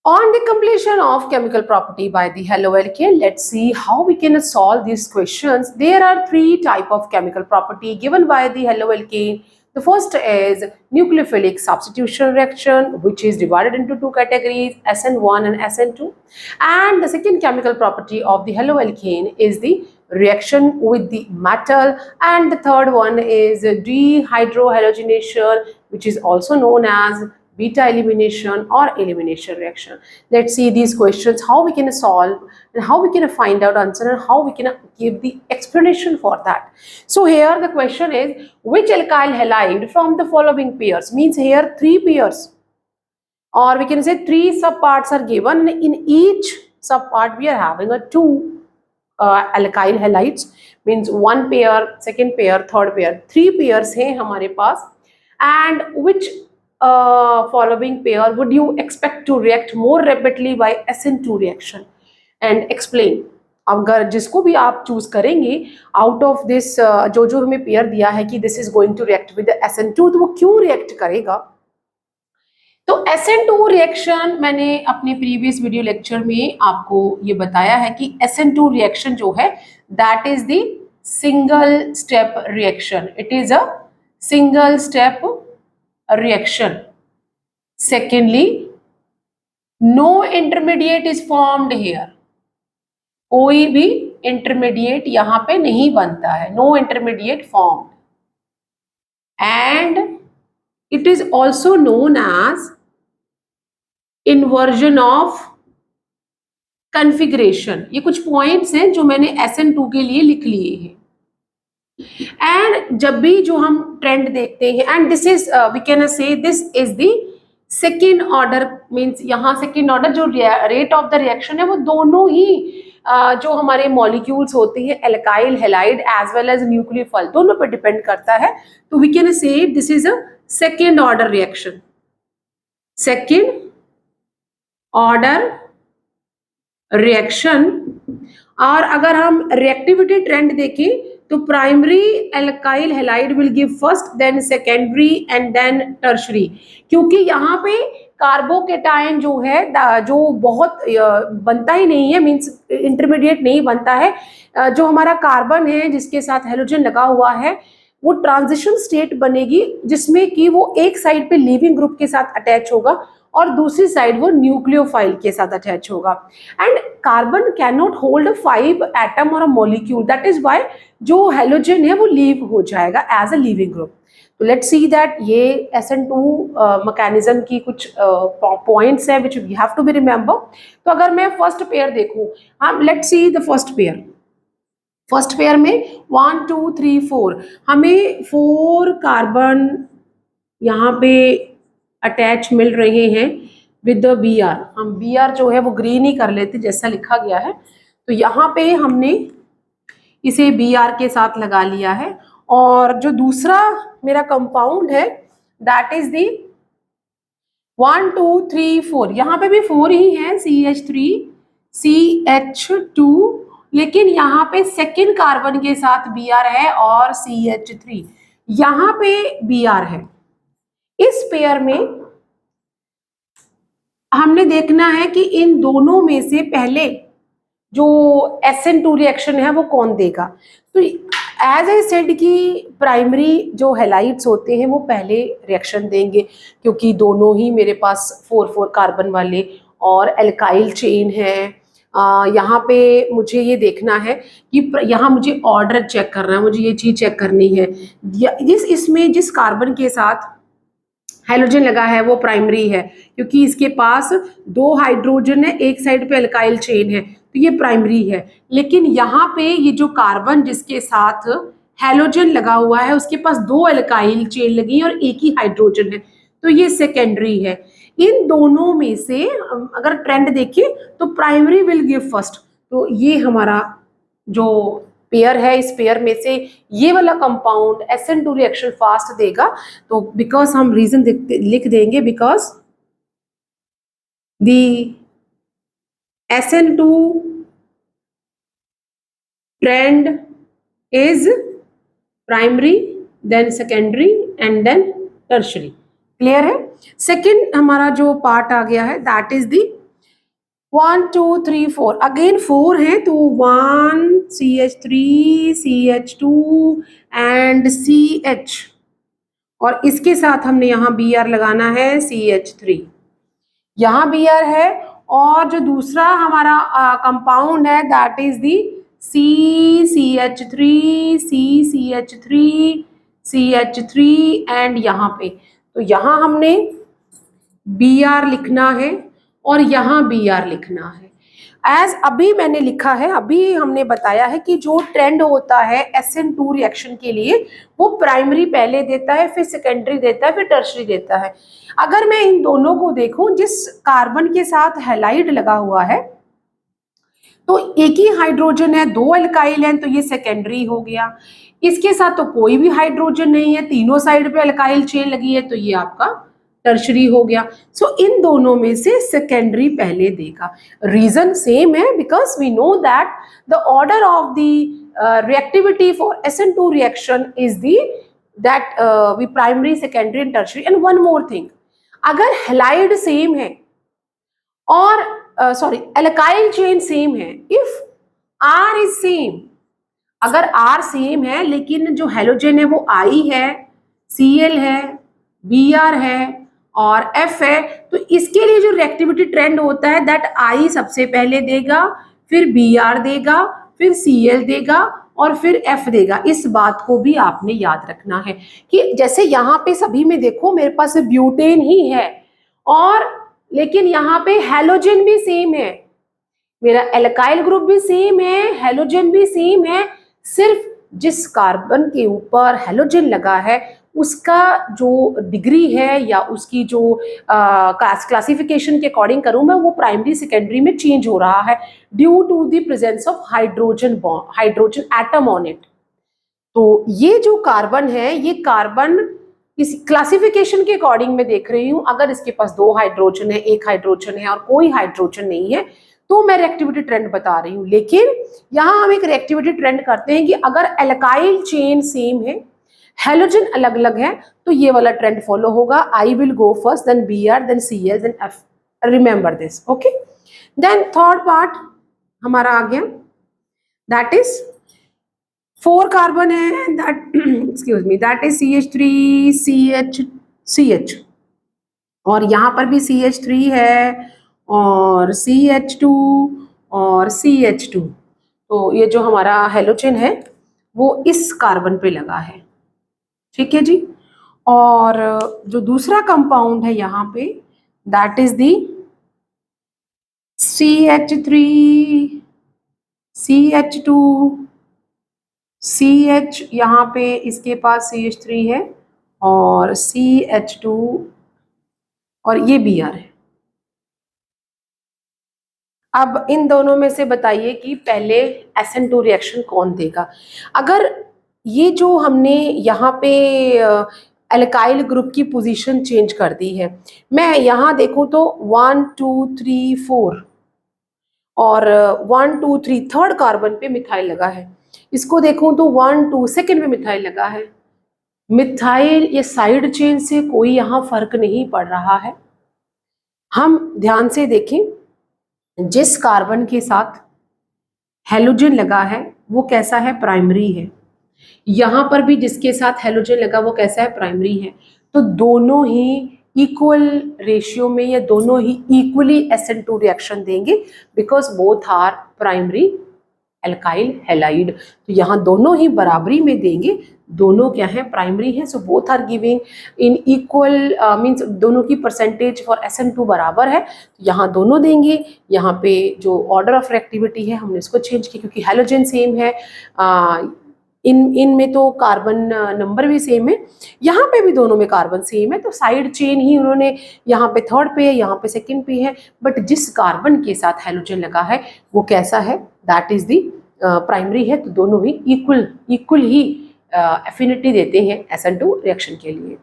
On the completion of chemical property by the haloalkane, let's see how we can solve these questions. There are three types of chemical property given by the haloalkane. The first is nucleophilic substitution reaction, which is divided into two categories, SN1 and SN2. And the second chemical property of the haloalkane is the reaction with the metal, and the third one is dehydrohalogenation, which is also known as beta elimination or elimination reaction. Let's see these questions, how we can solve and how we can find out answer and how we can give the explanation for that. So here the question is, which alkyl halide from the following pairs, means here three pairs, or we can say three subparts are given. In each subpart we are having a two alkyl halides, means one pair, second pair, third pair, three pairs हैं हमारे पास. And which following pair would you expect to react more rapidly by SN2 reaction? And explain. अगर जिसको भी आप choose करेंगे out of this, जो जो हमें पेयर दिया है कि this is going to react with SN2, तो वो क्यों रिएक्ट करेगा? तो SN2 रिएक्शन मैंने अपने प्रीवियस वीडियो लेक्चर में आपको ये बताया है कि SN2 रिएक्शन जो है that is the single step reaction. It is a single step reaction. Secondly, no intermediate is formed here. कोई भी intermediate यहाँ पे नहीं बनता है. No intermediate formed. And it is also known as inversion of configuration. ये कुछ points हैं जो मैंने SN2 के लिए लिख लिए हैं. एंड जब भी जो हम ट्रेंड देखते हैं, and this is we can say this is the second order, means यहाँ सेकेंड ऑर्डर जो रेट ऑफ द रिएक्शन है वो दोनों ही जो हमारे मॉलिक्यूल्स होते हैं alkyl halide as well as nucleophile, दोनों पर डिपेंड करता है. तो we can say this is a second order reaction. Second order reaction. और अगर हम रिएक्टिविटी ट्रेंड देखें तो primary alkyl halide will give first, then secondary and then tertiary. क्योंकि यहाँ पे कार्बोकेटाइन जो है जो बहुत बनता ही नहीं है, मींस इंटरमीडिएट नहीं बनता है. जो हमारा कार्बन है जिसके साथ हेलोजन लगा हुआ है वो ट्रांजिशन स्टेट बनेगी जिसमें कि वो एक साइड पे लीविंग ग्रुप के साथ अटैच होगा और दूसरी साइड वो न्यूक्लियोफाइल के साथ अटैच होगा. And carbon can not hold 5 atom और a molecule, that is why जो हेलोजन है वो लीव हो जाएगा एज अ लीविंग ग्रुप. तो लेट्स सी दैट ये SN2 मैकेनिज्म की कुछ पॉइंट्स है which we have to be remember. तो अगर मैं फर्स्ट पेयर देखूं, हम let's see the first pair. First pair में 1 2 3 4 हमें 4 कार्बन यहाँ पे अटैच मिल रहे हैं विद द Br. हम Br जो है वो ग्रीन ही कर लेते जैसा लिखा गया है. तो यहाँ पे हमने इसे Br के साथ लगा लिया है. और जो दूसरा मेरा कंपाउंड है दैट इज दी 1 2 3 4, यहाँ पे भी 4 ही है, CH3 CH2, लेकिन यहाँ पे सेकेंड कार्बन के साथ Br है और CH3 यहाँ पे Br है. इस पेयर में हमने देखना है कि इन दोनों में से पहले जो SN2 रिएक्शन है वो कौन देगा. तो एज ए सेड कि प्राइमरी जो हैलाइड्स होते हैं वो पहले रिएक्शन देंगे क्योंकि दोनों ही मेरे पास 4 कार्बन वाले और एल्काइल चेन है. यहाँ पे मुझे ये देखना है कि यहाँ मुझे ऑर्डर चेक करना है, मुझे ये चीज़ चेक करनी है. इसमें जिस कार्बन के साथ हाइड्रोजन लगा है वो प्राइमरी है क्योंकि इसके पास 2 हाइड्रोजन है, एक साइड पे अल्काइल चेन है, तो ये प्राइमरी है. लेकिन यहाँ पे ये जो कार्बन जिसके साथ हैलोजन लगा हुआ है उसके पास 2 अल्काइल चेन लगी और एक ही हाइड्रोजन है, तो ये सेकेंडरी है. इन दोनों में से अगर ट्रेंड देखें तो प्राइमरी विल गिव फर्स्ट. तो ये हमारा जो पेयर है, इस पेयर में से ये वाला कंपाउंड SN2 रिएक्शन फास्ट देगा. तो बिकॉज हम रीजन लिख देंगे, because the SN2 trend is primary then secondary and then tertiary. Clear है. सेकेंड हमारा जो पार्ट आ गया है दैट इज द 1 2 3 4 अगेन 4 है तो 1 CH3 CH2 एंड CH, और इसके साथ हमने यहाँ Br लगाना है CH3, यहाँ Br है। और जो दूसरा हमारा कंपाउंड है that is the CH3 CH3 CH3 and यहाँ पे, तो यहाँ हमने Br लिखना है और यहाँ Br लिखना है। एज अभी मैंने लिखा है, अभी हमने बताया है कि जो ट्रेंड होता है SN2 रिएक्शन के लिए वो प्राइमरी पहले देता है, फिर सेकेंडरी देता है, फिर टर्शरी देता है। अगर मैं इन दोनों को देखूं, जिस कार्बन के साथ हैलाइड लगा हुआ है तो एक ही हाइड्रोजन है, 2 अल्काइल हैं, तो ये सेकेंडरी हो गया। इसके साथ तो कोई भी हाइड्रोजन नहीं है, तीनों साइड पे अल्काइल चेन लगी है, तो ये आपका टर्शरी हो गया। सो इन दोनों में से सेकेंडरी पहले देगा। रीजन सेम है because we know that the order of the reactivity for SN2 reaction is the that we primary secondary and tertiary. And one more thing, अगर हैलाइड सेम है और एल्काइल चेन सेम है, if R is same, अगर R same है लेकिन जो halogen है वो I है, Cl है, Br है और F है, तो इसके लिए जो रिएक्टिविटी ट्रेंड होता है दैट I सबसे पहले देगा, फिर Br देगा, फिर Cl देगा और फिर F देगा। इस बात को भी आपने याद रखना है कि जैसे यहाँ पे सभी में देखो मेरे पास ब्यूटेन ही है, और लेकिन यहाँ पे हेलोजन भी सेम है, मेरा एल्काइल ग्रुप भी सेम है, हेलोजन भी सेम है, सिर्फ जिस कार्बन के ऊपर हेलोजन लगा है उसका जो डिग्री है या उसकी जो क्लासिफिकेशन के अकॉर्डिंग करूं मैं, वो प्राइमरी सेकेंडरी में चेंज हो रहा है due to the presence of hydrogen atom on it. तो ये जो कार्बन है, ये कार्बन इस क्लासिफिकेशन के अकॉर्डिंग मैं देख रही हूं, अगर इसके पास 2 हाइड्रोजन है, 1 हाइड्रोजन है और कोई हाइड्रोजन नहीं है, तो मैं रिएक्टिविटी ट्रेंड बता रही हूं। लेकिन यहां हम एक रिएक्टिविटी ट्रेंड करते हैं कि अगर एल्काइल चेन सेम है, हेलोजन अलग अलग है, तो ये वाला ट्रेंड फॉलो होगा। I will go first, then Br, then Cl, then F। Remember this, okay. Then third part हमारा आ गया, दैट इज 4 कार्बन है, that excuse me, that is CH3 CH और यहाँ पर भी CH3 है और CH2 और CH2। तो ये जो हमारा हेलोजन है वो इस कार्बन पे लगा है, ठीक है जी। और जो दूसरा कंपाउंड है यहाँ पे that is the CH3 CH2 CH, यहाँ पे इसके पास CH3 है और CH2 और ये Br है। अब इन दोनों में से बताइए कि पहले SN2 रिएक्शन कौन देगा। अगर ये जो हमने यहाँ पे एल्काइल ग्रुप की पोजीशन चेंज कर दी है, मैं यहाँ देखूँ तो 1 2 3 4 और 1 2 3 थर्ड कार्बन पे मिथाइल लगा है। इसको देखूँ तो 1 2 सेकेंड पे मिथाइल लगा है। मिथाइल ये साइड चेन से कोई यहाँ फर्क नहीं पड़ रहा है। हम ध्यान से देखें, जिस कार्बन के साथ हेलोजन लगा है वो कैसा है, प्राइमरी है। यहाँ पर भी जिसके साथ हेलोजन लगा वो कैसा है, प्राइमरी है। तो दोनों ही इक्वल रेशियो में या दोनों ही इक्वली SN2 रिएक्शन देंगे because both are primary alkyl halide. तो यहाँ दोनों ही बराबरी में देंगे, दोनों क्या है, प्राइमरी है। So both are giving in equal means दोनों की परसेंटेज फॉर SN2 बराबर है, यहाँ दोनों देंगे। यहाँ पे जो ऑर्डर ऑफ रिएक्टिविटी है हमने इसको चेंज किया क्योंकि हेलोजन सेम है, इनमें तो कार्बन नंबर भी सेम है, यहाँ पे भी दोनों में कार्बन सेम है, तो साइड चेन ही उन्होंने यहाँ पे थर्ड पे है, यहाँ पे सेकंड पे है। बट जिस कार्बन के साथ हेलोजन लगा है वो कैसा है, दैट इज दी प्राइमरी है। तो दोनों ही इक्वल ही एफिनिटी देते हैं SN2 रिएक्शन के लिए।